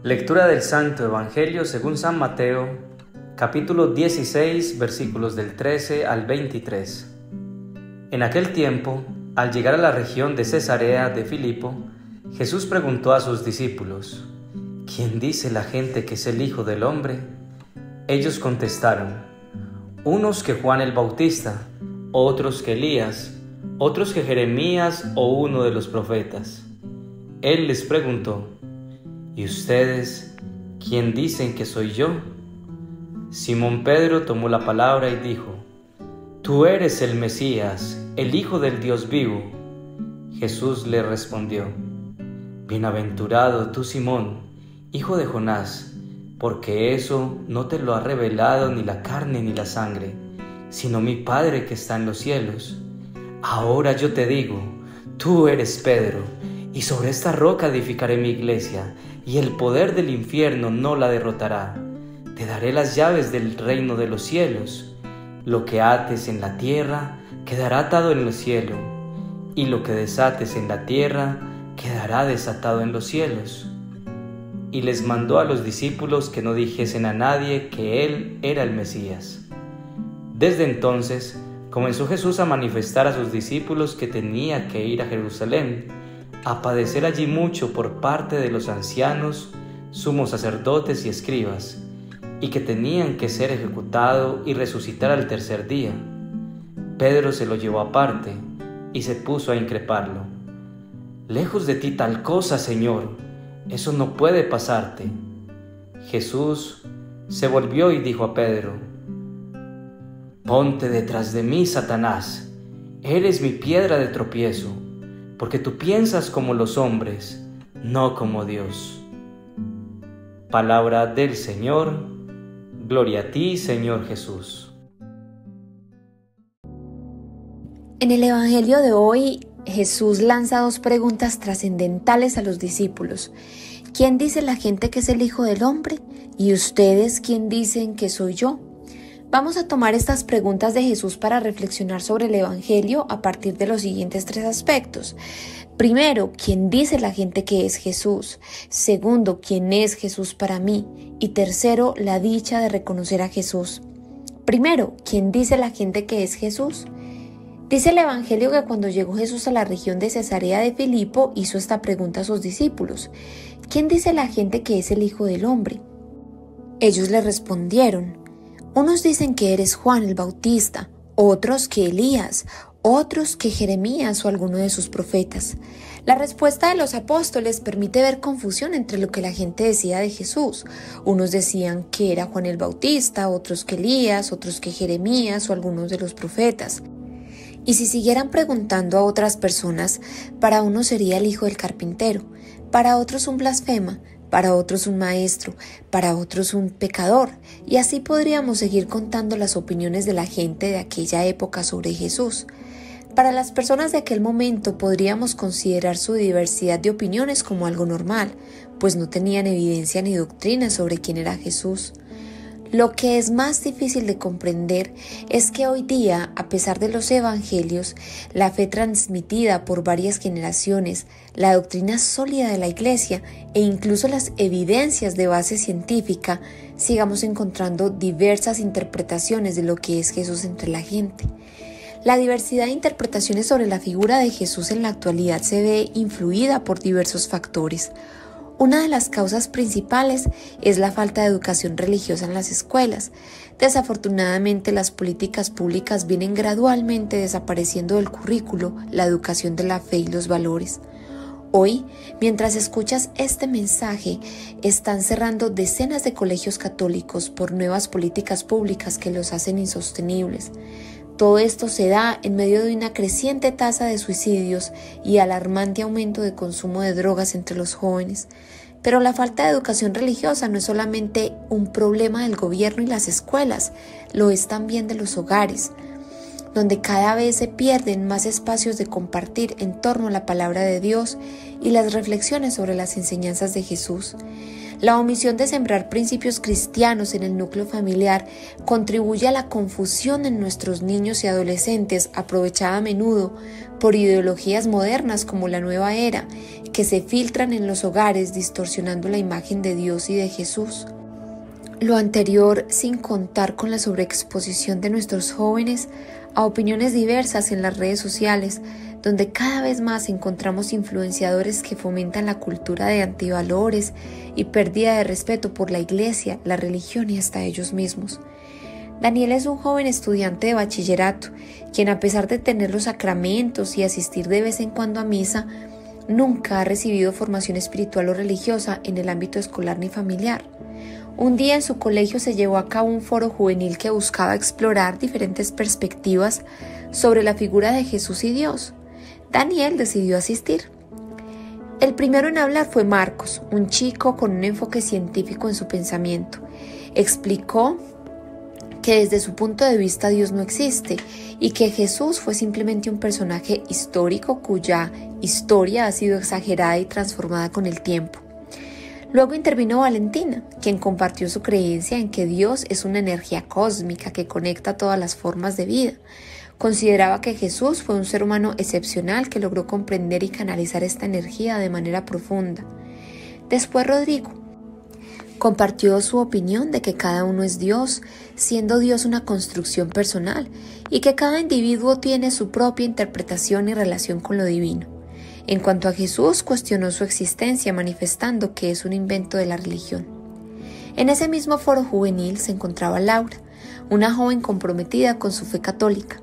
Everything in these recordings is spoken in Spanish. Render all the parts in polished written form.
Lectura del Santo Evangelio según San Mateo, capítulo 16, versículos del 13 al 23. En aquel tiempo, al llegar a la región de Cesarea de Filipo, Jesús preguntó a sus discípulos: ¿Quién dice la gente que es el Hijo del Hombre? Ellos contestaron: unos que Juan el Bautista, otros que Elías, otros que Jeremías o uno de los profetas. Él les preguntó: ¿y ustedes quién dicen que soy yo? Simón Pedro tomó la palabra y dijo: Tú eres el Mesías, el Hijo del Dios vivo. Jesús le respondió: Bienaventurado tú, Simón, hijo de Jonás, porque eso no te lo ha revelado ni la carne ni la sangre, sino mi Padre que está en los cielos. Ahora yo te digo, tú eres Pedro, y sobre esta roca edificaré mi iglesia, y el poder del infierno no la derrotará. Te daré las llaves del reino de los cielos. Lo que ates en la tierra quedará atado en los cielos, y lo que desates en la tierra quedará desatado en los cielos. Y les mandó a los discípulos que no dijesen a nadie que él era el Mesías. Desde entonces comenzó Jesús a manifestar a sus discípulos que tenía que ir a Jerusalén, a padecer allí mucho por parte de los ancianos, sumos sacerdotes y escribas, y que tenían que ser ejecutado y resucitar al tercer día. Pedro se lo llevó aparte y se puso a increparlo: Lejos de ti tal cosa, Señor, eso no puede pasarte. Jesús se volvió y dijo a Pedro: Ponte detrás de mí, Satanás, eres mi piedra de tropiezo, porque tú piensas como los hombres, no como Dios. Palabra del Señor. Gloria a ti, Señor Jesús. En el Evangelio de hoy, Jesús lanza dos preguntas trascendentales a los discípulos. ¿Quién dice la gente que es el Hijo del Hombre? ¿Y ustedes quién dicen que soy yo? Vamos a tomar estas preguntas de Jesús para reflexionar sobre el Evangelio a partir de los siguientes tres aspectos. Primero, ¿quién dice la gente que es Jesús? Segundo, ¿quién es Jesús para mí? Y tercero, la dicha de reconocer a Jesús. Primero, ¿quién dice la gente que es Jesús? Dice el Evangelio que cuando llegó Jesús a la región de Cesarea de Filipo, hizo esta pregunta a sus discípulos: ¿quién dice la gente que es el Hijo del Hombre? Ellos le respondieron: unos dicen que eres Juan el Bautista, otros que Elías, otros que Jeremías o alguno de sus profetas. La respuesta de los apóstoles permite ver confusión entre lo que la gente decía de Jesús. Unos decían que era Juan el Bautista, otros que Elías, otros que Jeremías o algunos de los profetas. Y si siguieran preguntando a otras personas, para unos sería el hijo del carpintero, para otros un blasfema, para otros un maestro, para otros un pecador, y así podríamos seguir contando las opiniones de la gente de aquella época sobre Jesús. Para las personas de aquel momento podríamos considerar su diversidad de opiniones como algo normal, pues no tenían evidencia ni doctrina sobre quién era Jesús. Lo que es más difícil de comprender es que hoy día, a pesar de los evangelios, la fe transmitida por varias generaciones, la doctrina sólida de la Iglesia e incluso las evidencias de base científica, sigamos encontrando diversas interpretaciones de lo que es Jesús entre la gente. La diversidad de interpretaciones sobre la figura de Jesús en la actualidad se ve influida por diversos factores. Una de las causas principales es la falta de educación religiosa en las escuelas. Desafortunadamente, las políticas públicas vienen gradualmente desapareciendo del currículo la educación de la fe y los valores. Hoy, mientras escuchas este mensaje, están cerrando decenas de colegios católicos por nuevas políticas públicas que los hacen insostenibles. Todo esto se da en medio de una creciente tasa de suicidios y alarmante aumento de consumo de drogas entre los jóvenes. Pero la falta de educación religiosa no es solamente un problema del gobierno y las escuelas, lo es también de los hogares, donde cada vez se pierden más espacios de compartir en torno a la palabra de Dios y las reflexiones sobre las enseñanzas de Jesús. La omisión de sembrar principios cristianos en el núcleo familiar contribuye a la confusión en nuestros niños y adolescentes, aprovechada a menudo por ideologías modernas como la nueva era, que se filtran en los hogares distorsionando la imagen de Dios y de Jesús. Lo anterior sin contar con la sobreexposición de nuestros jóvenes a opiniones diversas en las redes sociales, donde cada vez más encontramos influenciadores que fomentan la cultura de antivalores y pérdida de respeto por la iglesia, la religión y hasta ellos mismos. Daniel es un joven estudiante de bachillerato, quien a pesar de tener los sacramentos y asistir de vez en cuando a misa, nunca ha recibido formación espiritual o religiosa en el ámbito escolar ni familiar. Un día en su colegio se llevó a cabo un foro juvenil que buscaba explorar diferentes perspectivas sobre la figura de Jesús y Dios. Daniel decidió asistir. El primero en hablar fue Marcos, un chico con un enfoque científico en su pensamiento. Explicó que desde su punto de vista Dios no existe y que Jesús fue simplemente un personaje histórico cuya historia ha sido exagerada y transformada con el tiempo. Luego intervino Valentina, quien compartió su creencia en que Dios es una energía cósmica que conecta todas las formas de vida. Consideraba que Jesús fue un ser humano excepcional que logró comprender y canalizar esta energía de manera profunda. Después Rodrigo compartió su opinión de que cada uno es Dios, siendo Dios una construcción personal y que cada individuo tiene su propia interpretación y relación con lo divino. En cuanto a Jesús, cuestionó su existencia manifestando que es un invento de la religión. En ese mismo foro juvenil se encontraba Laura, una joven comprometida con su fe católica.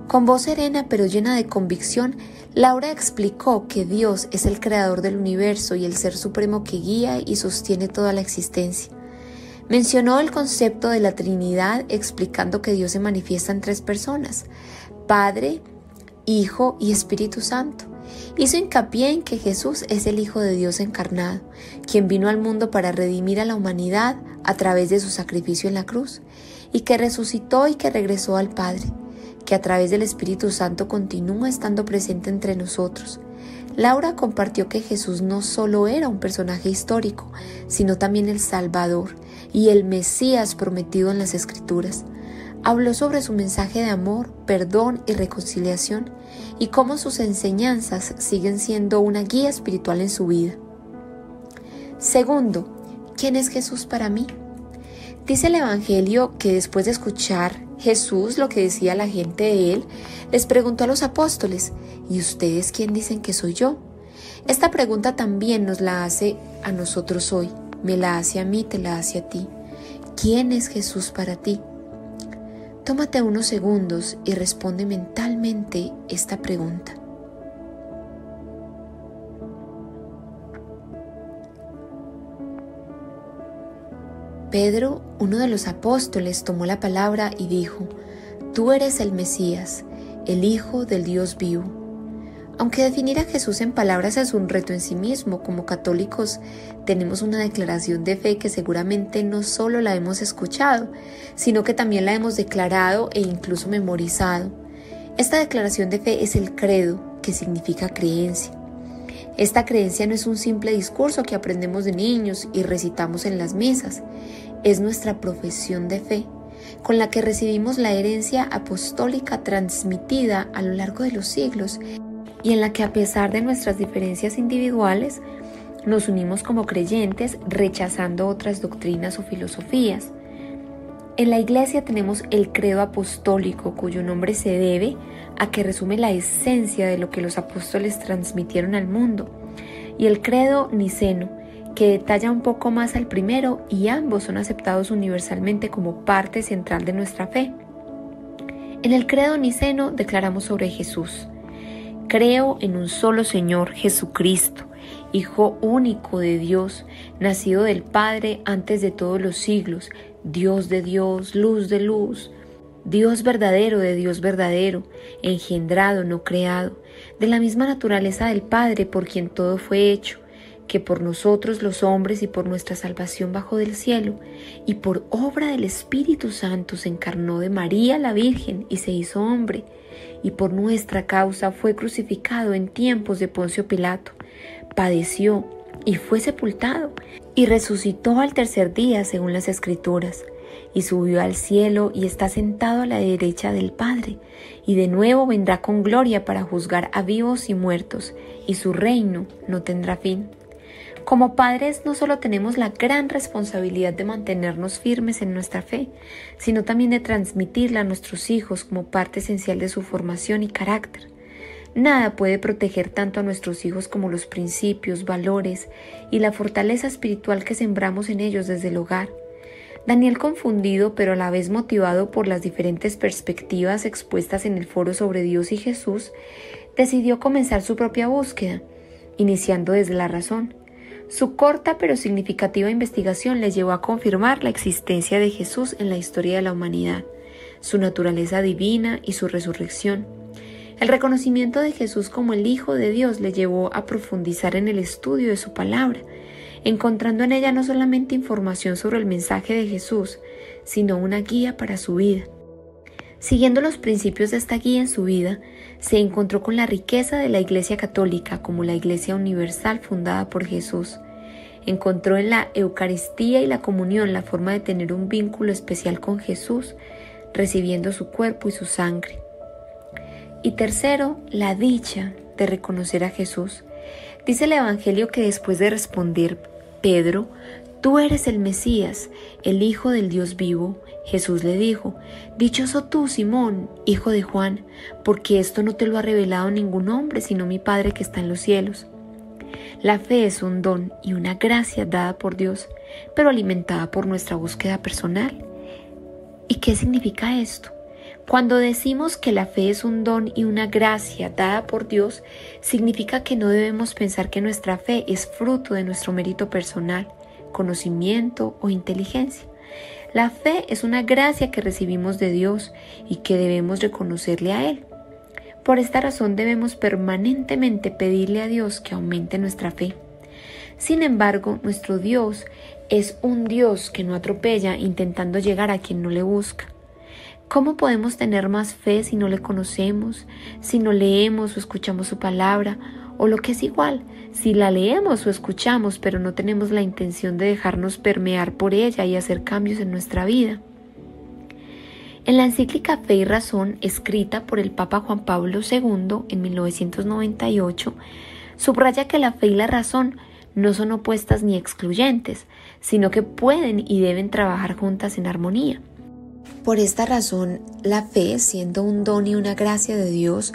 Con voz serena pero llena de convicción, Laura explicó que Dios es el creador del universo y el ser supremo que guía y sostiene toda la existencia. Mencionó el concepto de la Trinidad explicando que Dios se manifiesta en 3 personas, Padre, Hijo y Espíritu Santo. Hizo hincapié en que Jesús es el Hijo de Dios encarnado, quien vino al mundo para redimir a la humanidad a través de su sacrificio en la cruz, y que resucitó y que regresó al Padre, que a través del Espíritu Santo continúa estando presente entre nosotros. Laura compartió que Jesús no solo era un personaje histórico, sino también el Salvador y el Mesías prometido en las Escrituras. Habló sobre su mensaje de amor, perdón y reconciliación y cómo sus enseñanzas siguen siendo una guía espiritual en su vida. Segundo, ¿quién es Jesús para mí? Dice el Evangelio que después de escuchar Jesús lo que decía la gente de él, les preguntó a los apóstoles, ¿y ustedes quién dicen que soy yo? Esta pregunta también nos la hace a nosotros hoy, me la hace a mí, te la hace a ti. ¿Quién es Jesús para ti? Tómate unos segundos y responde mentalmente esta pregunta. Pedro, uno de los apóstoles, tomó la palabra y dijo, «Tú eres el Mesías, el Hijo del Dios vivo». Aunque definir a Jesús en palabras es un reto en sí mismo, como católicos tenemos una declaración de fe que seguramente no solo la hemos escuchado, sino que también la hemos declarado e incluso memorizado. Esta declaración de fe es el credo, que significa creencia. Esta creencia no es un simple discurso que aprendemos de niños y recitamos en las misas, es nuestra profesión de fe, con la que recibimos la herencia apostólica transmitida a lo largo de los siglos y en la que a pesar de nuestras diferencias individuales, nos unimos como creyentes rechazando otras doctrinas o filosofías. En la Iglesia tenemos el credo apostólico, cuyo nombre se debe a que resume la esencia de lo que los apóstoles transmitieron al mundo, y el credo niceno, que detalla un poco más al primero, y ambos son aceptados universalmente como parte central de nuestra fe. En el credo niceno declaramos sobre Jesús: creo en un solo Señor, Jesucristo, Hijo único de Dios, nacido del Padre antes de todos los siglos, Dios de Dios, luz de luz, Dios verdadero de Dios verdadero, engendrado, no creado, de la misma naturaleza del Padre por quien todo fue hecho, que por nosotros los hombres y por nuestra salvación bajó del cielo, y por obra del Espíritu Santo se encarnó de María la Virgen y se hizo hombre, y por nuestra causa fue crucificado en tiempos de Poncio Pilato, padeció, y fue sepultado, y resucitó al tercer día según las Escrituras, y subió al cielo y está sentado a la derecha del Padre, y de nuevo vendrá con gloria para juzgar a vivos y muertos, y su reino no tendrá fin. Como padres no solo tenemos la gran responsabilidad de mantenernos firmes en nuestra fe, sino también de transmitirla a nuestros hijos como parte esencial de su formación y carácter. Nada puede proteger tanto a nuestros hijos como los principios, valores y la fortaleza espiritual que sembramos en ellos desde el hogar. Daniel, confundido pero a la vez motivado por las diferentes perspectivas expuestas en el foro sobre Dios y Jesús, decidió comenzar su propia búsqueda, iniciando desde la razón. Su corta pero significativa investigación le llevó a confirmar la existencia de Jesús en la historia de la humanidad, su naturaleza divina y su resurrección. El reconocimiento de Jesús como el Hijo de Dios le llevó a profundizar en el estudio de su palabra, encontrando en ella no solamente información sobre el mensaje de Jesús, sino una guía para su vida. Siguiendo los principios de esta guía en su vida, se encontró con la riqueza de la Iglesia Católica como la Iglesia universal fundada por Jesús. Encontró en la Eucaristía y la comunión la forma de tener un vínculo especial con Jesús, recibiendo su cuerpo y su sangre. Y tercero, la dicha de reconocer a Jesús. Dice el Evangelio que después de responder Pedro, «Tú eres el Mesías, el Hijo del Dios vivo», Jesús le dijo, «Dichoso tú, Simón, hijo de Juan, porque esto no te lo ha revelado ningún hombre, sino mi Padre que está en los cielos». La fe es un don y una gracia dada por Dios, pero alimentada por nuestra búsqueda personal. ¿Y qué significa esto? Cuando decimos que la fe es un don y una gracia dada por Dios, significa que no debemos pensar que nuestra fe es fruto de nuestro mérito personal, conocimiento o inteligencia. La fe es una gracia que recibimos de Dios y que debemos reconocerle a Él. Por esta razón debemos permanentemente pedirle a Dios que aumente nuestra fe. Sin embargo, nuestro Dios es un Dios que no atropella intentando llegar a quien no le busca. ¿Cómo podemos tener más fe si no le conocemos, si no leemos o escuchamos su palabra? O lo que es igual, si la leemos o escuchamos pero no tenemos la intención de dejarnos permear por ella y hacer cambios en nuestra vida. En la encíclica Fe y Razón, escrita por el Papa Juan Pablo II en 1998, subraya que la fe y la razón no son opuestas ni excluyentes, sino que pueden y deben trabajar juntas en armonía. Por esta razón, la fe, siendo un don y una gracia de Dios,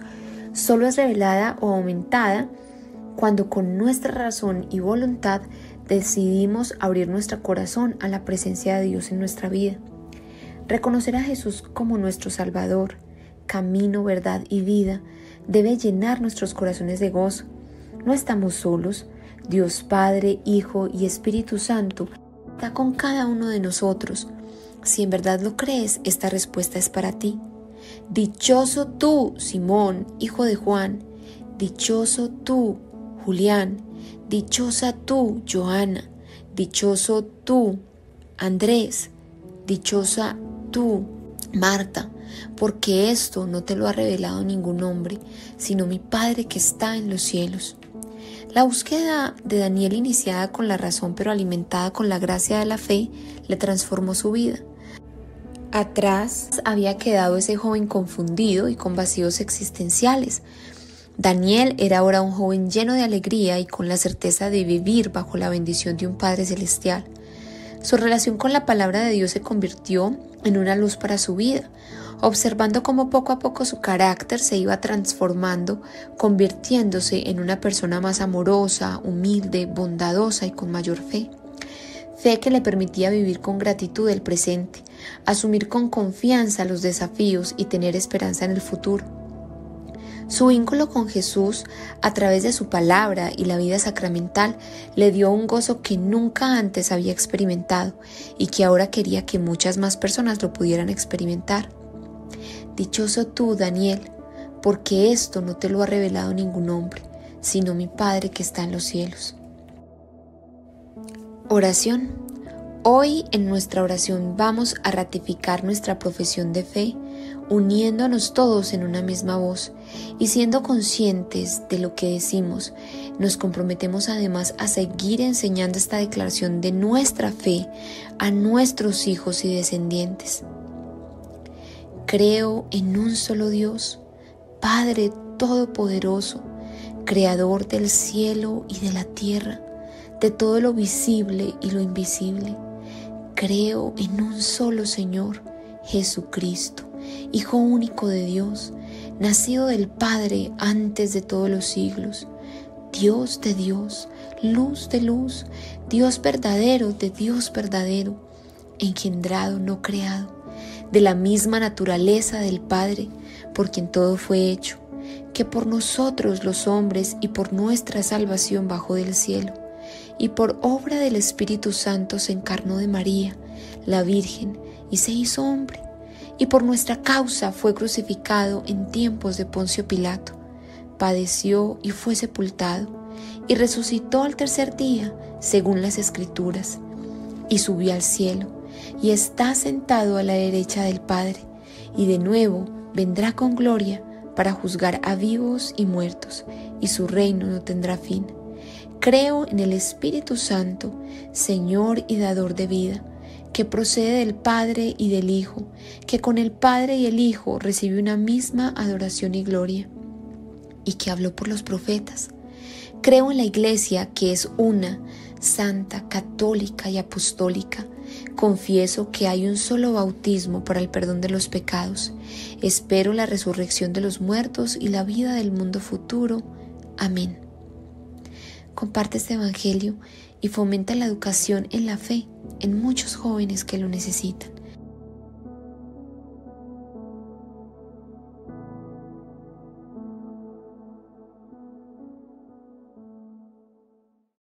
solo es revelada o aumentada cuando con nuestra razón y voluntad decidimos abrir nuestro corazón a la presencia de Dios en nuestra vida. Reconocer a Jesús como nuestro Salvador, camino, verdad y vida, debe llenar nuestros corazones de gozo. No estamos solos. Dios Padre, Hijo y Espíritu Santo está con cada uno de nosotros. Si en verdad lo crees, esta respuesta es para ti. Dichoso tú, Simón, hijo de Juan. Dichoso tú, Julián. Dichosa tú, Joana. Dichoso tú, Andrés. Dichosa tú, Marta, porque esto no te lo ha revelado ningún hombre, sino mi Padre que está en los cielos. La búsqueda de Daniel, iniciada con la razón pero alimentada con la gracia de la fe, le transformó su vida. Atrás había quedado ese joven confundido y con vacíos existenciales. Daniel era ahora un joven lleno de alegría y con la certeza de vivir bajo la bendición de un Padre celestial. Su relación con la palabra de Dios se convirtió en una luz para su vida, observando cómo poco a poco su carácter se iba transformando, convirtiéndose en una persona más amorosa, humilde, bondadosa y con mayor fe. Fe que le permitía vivir con gratitud el presente, asumir con confianza los desafíos y tener esperanza en el futuro. Su vínculo con Jesús, a través de su palabra y la vida sacramental, le dio un gozo que nunca antes había experimentado y que ahora quería que muchas más personas lo pudieran experimentar. Dichoso tú, Daniel, porque esto no te lo ha revelado ningún hombre, sino mi Padre que está en los cielos. Oración. Hoy en nuestra oración vamos a ratificar nuestra profesión de fe, uniéndonos todos en una misma voz Y siendo conscientes de lo que decimos, nos comprometemos además a seguir enseñando esta declaración de nuestra fe a nuestros hijos y descendientes. Creo en un solo Dios, Padre Todopoderoso, Creador del cielo y de la tierra, de todo lo visible y lo invisible. Creo en un solo Señor, Jesucristo, Hijo único de Dios, nacido del Padre antes de todos los siglos, Dios de Dios, luz de luz, Dios verdadero de Dios verdadero, engendrado, no creado, de la misma naturaleza del Padre, por quien todo fue hecho, que por nosotros los hombres y por nuestra salvación bajó del cielo, y por obra del Espíritu Santo se encarnó de María, la Virgen, y se hizo hombre, y por nuestra causa fue crucificado en tiempos de Poncio Pilato, padeció y fue sepultado, y resucitó al tercer día, según las Escrituras, y subió al cielo, y está sentado a la derecha del Padre, y de nuevo vendrá con gloria para juzgar a vivos y muertos, y su reino no tendrá fin. Creo en el Espíritu Santo, Señor y dador de vida, que procede del Padre y del Hijo, que con el Padre y el Hijo recibe una misma adoración y gloria, y que habló por los profetas. Creo en la Iglesia, que es una, santa, católica y apostólica. Confieso que hay un solo bautismo para el perdón de los pecados. Espero la resurrección de los muertos y la vida del mundo futuro. Amén. Comparte este evangelio y fomenta la educación en la fe en muchos jóvenes que lo necesitan.